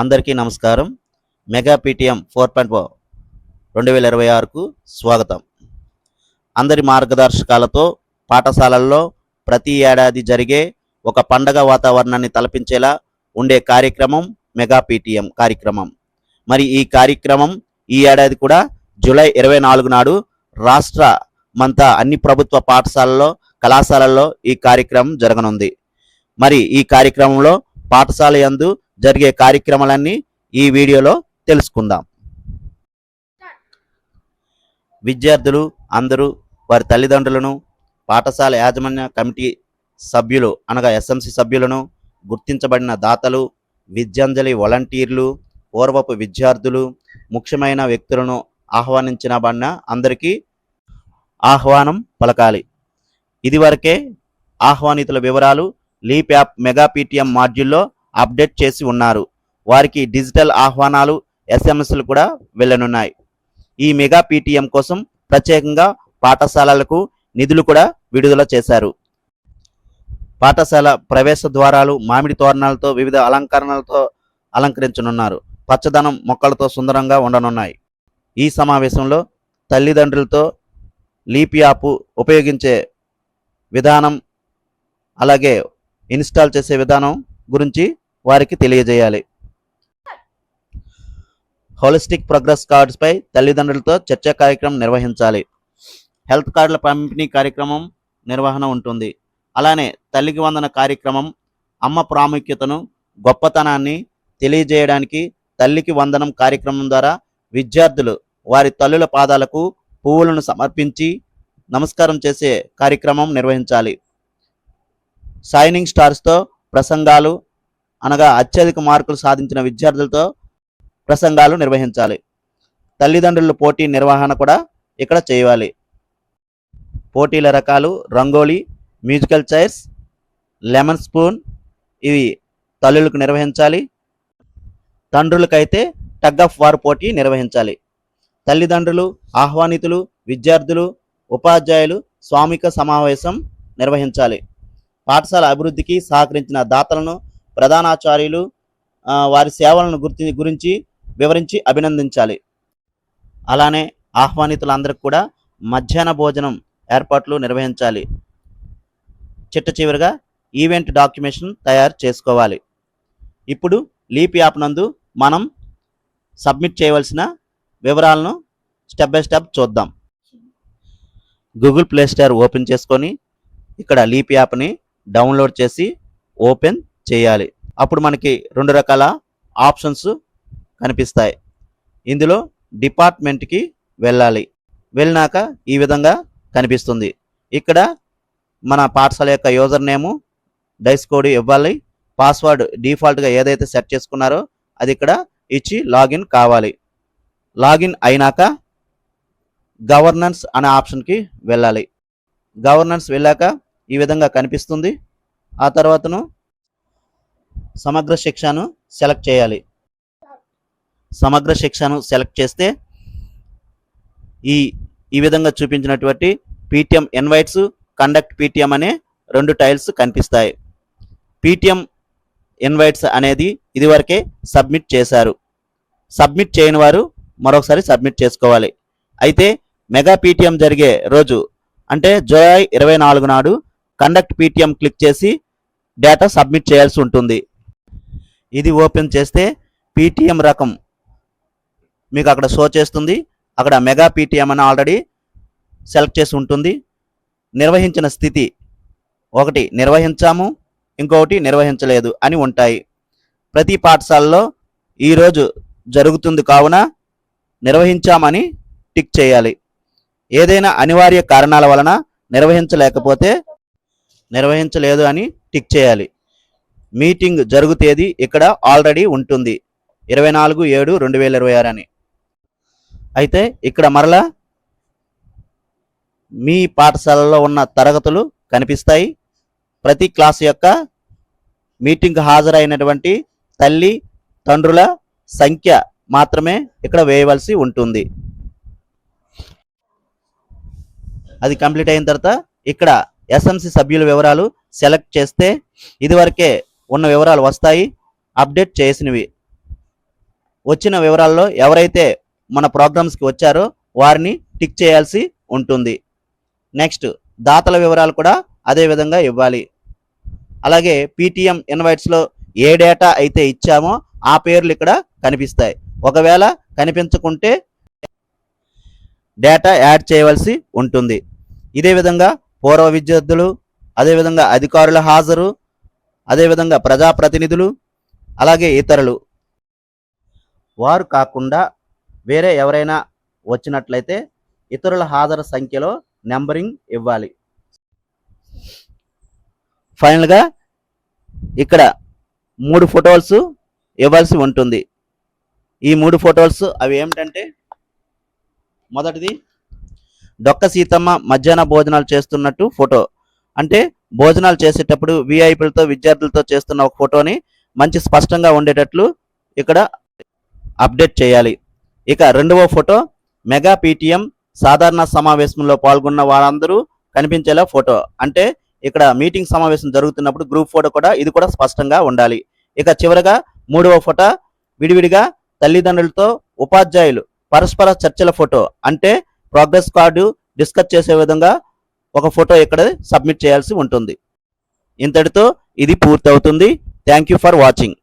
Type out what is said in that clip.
అందరికీ నమస్కారం. Mega PTM 4.0 2026కు స్వాగతం. అందరి మార్గదర్శకాలతో పాఠశాలల్లో ప్రతి ఏడాది జరిగే ఒక పండగ వాతావరణాన్ని తలపించేలా ఉండే కార్యక్రమం మెగా పీటీఎం కార్యక్రమం. మరి ఈ కార్యక్రమం ఈ ఏడాది కూడా జూలై 24 నాడు రాష్ట్రమంతా అన్ని ప్రభుత్వ పాఠశాలల్లో కళాశాలల్లో ఈ కార్యక్రమం జరగనుంది. మరి ఈ కార్యక్రమంలో పాఠశాల యందు జరిగే కార్యక్రమాలన్నీ ఈ వీడియోలో తెలుసుకుందాం. విద్యార్థులు అందరూ వారి తల్లిదండ్రులను, పాఠశాల యాజమాన్య కమిటీ సభ్యులు అనగా ఎస్ఎంసి సభ్యులను, గుర్తించబడిన దాతలు, విద్యాంజలి వాలంటీర్లు, పూర్వపు విద్యార్థులు, ముఖ్యమైన వ్యక్తులను ఆహ్వానించబడిన అందరికీ ఆహ్వానం పలకాలి. ఇదివరకే ఆహ్వానితుల వివరాలు లీప్ యాప్ మెగా పీటీఎం మాడ్యూల్లో అప్డేట్ చేసి ఉన్నారు. వారికి డిజిటల్ ఆహ్వానాలు, ఎస్ఎంఎస్లు కూడా వెళ్ళనున్నాయి. ఈ మెగా పీటీఎం కోసం ప్రత్యేకంగా పాఠశాలలకు నిధులు కూడా విడుదల చేశారు. పాఠశాల ప్రవేశ ద్వారాలు మామిడి తోరణాలతో వివిధ అలంకరణలతో అలంకరించనున్నారు. పచ్చదనం మొక్కలతో సుందరంగా ఉండనున్నాయి. ఈ సమావేశంలో తల్లిదండ్రులతో లీప్ యాప్ ఉపయోగించే విధానం, అలాగే ఇన్స్టాల్ చేసే విధానం గురించి వారికి తెలియజేయాలి. హోలిస్టిక్ ప్రోగ్రెస్ కార్డ్స్పై తల్లిదండ్రులతో చర్చా కార్యక్రమం నిర్వహించాలి. హెల్త్ కార్డుల పంపిణీ కార్యక్రమం నిర్వహణ ఉంటుంది. అలానే తల్లికి వందన కార్యక్రమం, అమ్మ ప్రాముఖ్యతను, గొప్పతనాన్ని తెలియజేయడానికి తల్లికి వందనం కార్యక్రమం ద్వారా విద్యార్థులు వారి తల్లుల పాదాలకు పువ్వులను సమర్పించి నమస్కారం చేసే కార్యక్రమం నిర్వహించాలి. షైనింగ్ స్టార్స్తో ప్రసంగాలు అనగా అత్యధిక మార్కులు సాధించిన విద్యార్థులతో ప్రసంగాలు నిర్వహించాలి. తల్లిదండ్రుల పోటీ నిర్వహణ కూడా ఇక్కడ చేయాలి. పోటీల రకాలు rangoli, musical chairs, lemon spoon ఇవి తల్లులకు నిర్వహించాలి. తండ్రులకైతే టగ్ ఆఫ్ వార్ పోటీ నిర్వహించాలి. తల్లిదండ్రులు, ఆహ్వానితులు, విద్యార్థులు, ఉపాధ్యాయులు స్వామిక సమావేశం నిర్వహించాలి. పాఠశాల అభివృద్ధికి సహకరించిన దాతలను, ప్రధానాచార్యులు వారి సేవలను గురించి వివరించి అభినందించాలి. అలానే ఆహ్వానితులందరికీ కూడా మధ్యాహ్న భోజనం ఏర్పాట్లు నిర్వహించాలి. చిట్ట చివరిగా ఈవెంట్ డాక్యుమెంటేషన్ తయారు చేసుకోవాలి. ఇప్పుడు లీప్ యాప్ నందు మనం సబ్మిట్ చేయవలసిన వివరాలను స్టెప్ బై స్టెప్ చూద్దాం. గూగుల్ ప్లే స్టోర్ ఓపెన్ చేసుకొని ఇక్కడ లీప్ యాప్ని డౌన్లోడ్ చేసి ఓపెన్ చేయాలి. అప్పుడు మనకి రెండు రకాల ఆప్షన్స్ కనిపిస్తాయి. ఇందులో డిపార్ట్మెంట్కి వెళ్ళాలి. వెళ్ళినాక ఈ విధంగా కనిపిస్తుంది. ఇక్కడ మన పాఠశాల యొక్క యూజర్ నేము, డైస్ కోడ్ ఇవ్వాలి. పాస్వర్డ్ డిఫాల్ట్గా ఏదైతే సెట్ చేసుకున్నారో అది ఇక్కడ ఇచ్చి లాగిన్ కావాలి. లాగిన్ అయినాక గవర్నెన్స్ అనే ఆప్షన్కి వెళ్ళాలి. గవర్నెన్స్ వెళ్ళాక ఈ విధంగా కనిపిస్తుంది. ఆ తర్వాతను సమగ్ర శిక్షను సెలెక్ట్ చేయాలి. సమగ్ర శిక్షను సెలెక్ట్ చేస్తే ఈ విధంగా చూపించినటువంటి పీటీఎం ఇన్వైట్స్, కండక్ట్ పీటీఎం అనే రెండు టైల్స్ కనిపిస్తాయి. పీటీఎం ఇన్వైట్స్ అనేది ఇదివరకే సబ్మిట్ చేశారు. సబ్మిట్ చేయని వారు మరొకసారి సబ్మిట్ చేసుకోవాలి. అయితే మెగా పీటీఎం జరిగే రోజు అంటే జూలై 24 నాడు కండక్ట్ పీటీఎం క్లిక్ చేసి డేటా సబ్మిట్ చేయాల్సి ఉంటుంది. ఇది ఓపెన్ చేస్తే పీటీఎం రకం మీకు అక్కడ షో చేస్తుంది. అక్కడ మెగా పీటీఎం అని ఆల్రెడీ సెలెక్ట్ చేసి ఉంటుంది. నిర్వహించిన స్థితి ఒకటి నిర్వహించాము, ఇంకొకటి నిర్వహించలేదు అని ఉంటాయి. ప్రతి పాఠశాలలో ఈరోజు జరుగుతుంది కావున నిర్వహించామని టిక్ చేయాలి. ఏదైనా అనివార్య కారణాల వలన నిర్వహించలేకపోతే నిర్వహించలేదు అని టిక్ చేయాలి. మీటింగ్ జరుగు తేదీ ఇక్కడ ఆల్రెడీ ఉంటుంది 24/7/2026 అని. అయితే ఇక్కడ మరలా మీ పాఠశాలలో ఉన్న తరగతులు కనిపిస్తాయి. ప్రతి క్లాస్ యొక్క మీటింగ్ హాజరైనటువంటి తల్లి తండ్రుల సంఖ్య మాత్రమే ఇక్కడ వేయవలసి ఉంటుంది. అది కంప్లీట్ అయిన తర్వాత ఇక్కడ ఎస్ఎంసి సభ్యుల వివరాలు సెలెక్ట్ చేస్తే ఇదివరకే ఉన్న వివరాలు వస్తాయి. అప్డేట్ చేసినవి వచ్చిన వివరాల్లో ఎవరైతే మన ప్రోగ్రామ్స్కి వచ్చారో వారిని టిక్ చేయాల్సి ఉంటుంది. నెక్స్ట్ దాతల వివరాలు కూడా అదే విధంగా ఇవ్వాలి. అలాగే పీటీఎం ఇన్వైట్స్లో ఏ డేటా అయితే ఇచ్చామో ఆ పేర్లు ఇక్కడ కనిపిస్తాయి. ఒకవేళ కనిపించకుంటే డేటా యాడ్ చేయవలసి ఉంటుంది. ఇదే విధంగా పూర్వ విద్యార్థులు, అదేవిధంగా అధికారుల హాజరు, అదేవిధంగా ప్రజాప్రతినిధులు, అలాగే ఇతరులు వారు కాకుండా వేరే ఎవరైనా వచ్చినట్లయితే ఇతరుల హాజరు సంఖ్యలో నెంబరింగ్ ఇవ్వాలి. ఫైనల్గా ఇక్కడ 3 ఫొటోస్ ఇవ్వాల్సి ఉంటుంది. ఈ 3 ఫొటోస్ అవి ఏమిటంటే, మొదటిది డొక్క సీతమ్మ మధ్యాహ్న భోజనాలు చేస్తున్నట్టు ఫోటో, అంటే భోజనాలు చేసేటప్పుడు విఐపీలతో విద్యార్థులతో చేస్తున్న ఒక ఫోటోని మంచి స్పష్టంగా ఉండేటట్లు ఇక్కడ అప్డేట్ చేయాలి. ఇక రెండవ ఫోటో మెగా పీటీఎం సాధారణ సమావేశంలో పాల్గొన్న వారందరూ కనిపించేలా ఫోటో, అంటే ఇక్కడ మీటింగ్ సమావేశం జరుగుతున్నప్పుడు గ్రూప్ ఫోటో కూడా ఇది కూడా స్పష్టంగా ఉండాలి. ఇక చివరగా మూడవ ఫోటో విడివిడిగా తల్లిదండ్రులతో ఉపాధ్యాయులు పరస్పర చర్చల ఫోటో, అంటే ప్రోగ్రెస్ కార్డు డిస్కస్ చేసే విధంగా ఒక ఫోటో ఇక్కడ సబ్మిట్ చేయాల్సి ఉంటుంది. ఇంతటితో ఇది పూర్తవుతుంది. Thank you for watching.